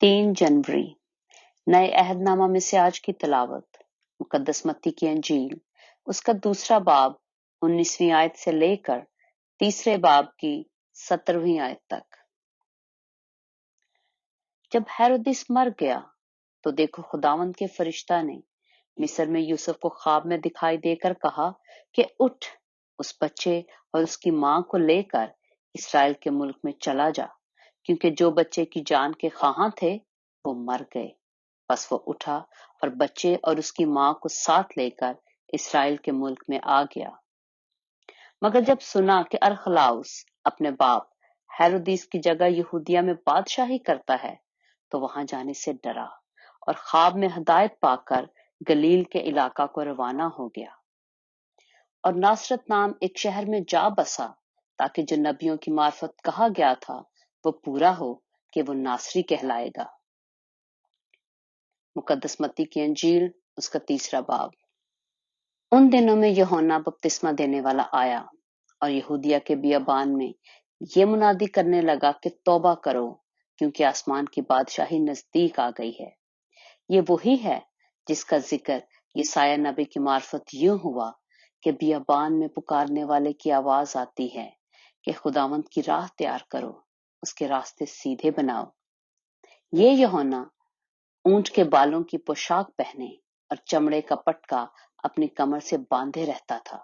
3 जनवरी नए अहद नामा में से आज की तिलावत मुकद्दस मत्ती की अंजील उसका 2 बाब 19वीं आयत से लेकर 3 बाब की 17वीं आयत तक। जब हेरोदिस मर गया तो देखो खुदावंद के फरिश्ता ने मिस्र में यूसुफ को ख्वाब में दिखाई देकर कहा कि उठ, उस बच्चे और उसकी मां को लेकर इसराइल के मुल्क में चला जा, क्योंकि जो बच्चे की जान के ख्वाहां थे वो मर गए। बस वो उठा और बच्चे और उसकी मां को साथ लेकर इसराइल के मुल्क में आ गया। मगर जब सुना कि अरखलाउस अपने बाप हेरोदिस की जगह यहूदिया में बादशाही करता है तो वहां जाने से डरा और ख्वाब में हदायत पाकर गलील के इलाका को रवाना हो गया और नासरत नाम एक शहर में जा बसा, ताकि जो नबियों की मार्फत कहा गया था वो पूरा हो कि वो नासरी कहलाएगा। मुकद्दस मत्ती की अंजील उसका 3 बाब। उन दिनों में यूहन्ना बपतिस्मा देने वाला आया और यहूदिया के बियाबान में ये मुनादी करने लगा कि तौबा करो, क्योंकि आसमान की बादशाही नजदीक आ गई है। ये वही है जिसका जिक्र यसाया नबी की मार्फत यूं हुआ कि बियाबान में पुकारने वाले की आवाज आती है कि खुदावंद की राह तैयार करो, उसके रास्ते सीधे बनाओ। ये यूहन्ना ऊंट के बालों की पोशाक पहने और चमड़े का पटका अपनी कमर से बांधे रहता था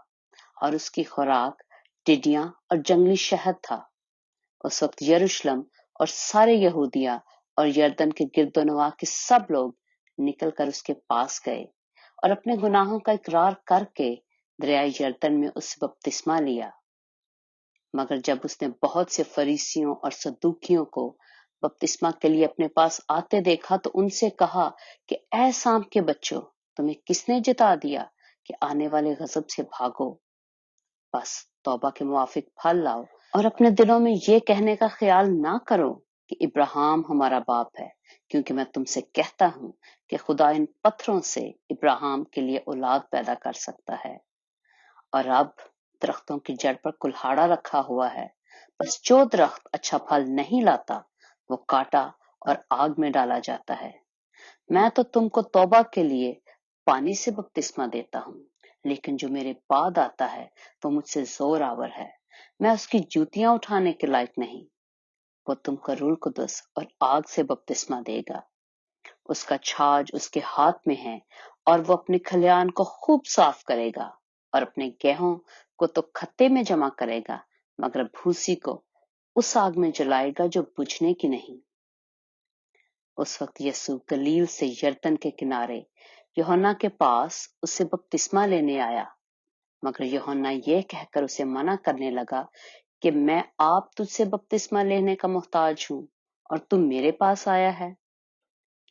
और उसकी खुराक टिड्डियां और जंगली शहद था। उस वक्त यरूशलेम और सारे यहूदिया और यरदन के गिरदोनवा के सब लोग निकल कर उसके पास गए और अपने गुनाहों का इकरार करके दरिया यरदन में उससे बपतिस्मा लिया। मगर जब उसने बहुत से फरीसियों और सदूकियों को बपतिस्मा के लिए अपने पास आते देखा तो उनसे कहा कि ऐ सांप के बच्चों, तुम्हें किसने जिता दिया कि आने वाले गजब से भागो। बस तौबा के मुआफिक फल लाओ और अपने दिलों में ये कहने का ख्याल ना करो कि इब्राहिम हमारा बाप है, क्योंकि मैं तुमसे कहता हूं कि खुदा इन पत्थरों से इब्राहिम के लिए औलाद पैदा कर सकता है। और अब दरख्तों की जड़ पर कुल्हाड़ा रखा हुआ है, बस जो दरख्त अच्छा फल नहीं लाता वो काटा और आग में डाला जाता है। मैं तो तुमको तौबा के लिए पानी से बपतिस्मा देता हूँ, लेकिन जो मेरे बाद आता है वो मुझसे जोर आवर है, मैं उसकी जूतियां उठाने के लायक नहीं। वो तुमको रूह कुदस और आग से बपतिस्मा देगा। उसका छाज उसके हाथ में है और वो अपने खलियान को खूब साफ करेगा और अपने गेहूं को तो खत्ते में जमा करेगा, मगर भूसी को उस आग में जलाएगा जो बुझने की नहीं। उस वक्त यीशु गलील से यरदन के किनारे यूहन्ना के पास उससे बपतिस्मा लेने आया, मगर यूहन्ना ये कहकर उसे मना करने लगा कि मैं आप तुझसे बपतिस्मा लेने का मोहताज हूं और तू मेरे पास आया है।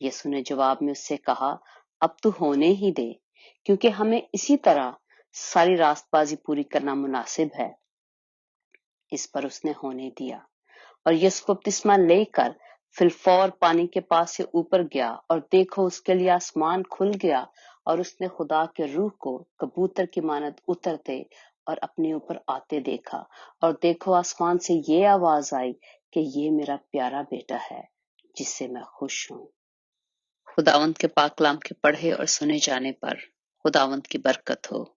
यीशु ने जवाब में उससे कहा, अब तू होने ही दे, क्योंकि हमें इसी तरह सारी रास्तबाजी पूरी करना मुनासिब है। इस पर उसने होने दिया और यीशु बपतिस्मा लेकर फिलफौर पानी के पास से ऊपर गया और देखो उसके लिए आसमान खुल गया और उसने खुदा के रूह को कबूतर की मानद उतरते और अपने ऊपर आते देखा। और देखो आसमान से ये आवाज आई कि ये मेरा प्यारा बेटा है जिससे मैं खुश हूं। खुदावंद के पाक कलाम के पढ़े और सुने जाने पर खुदावंद की बरकत हो।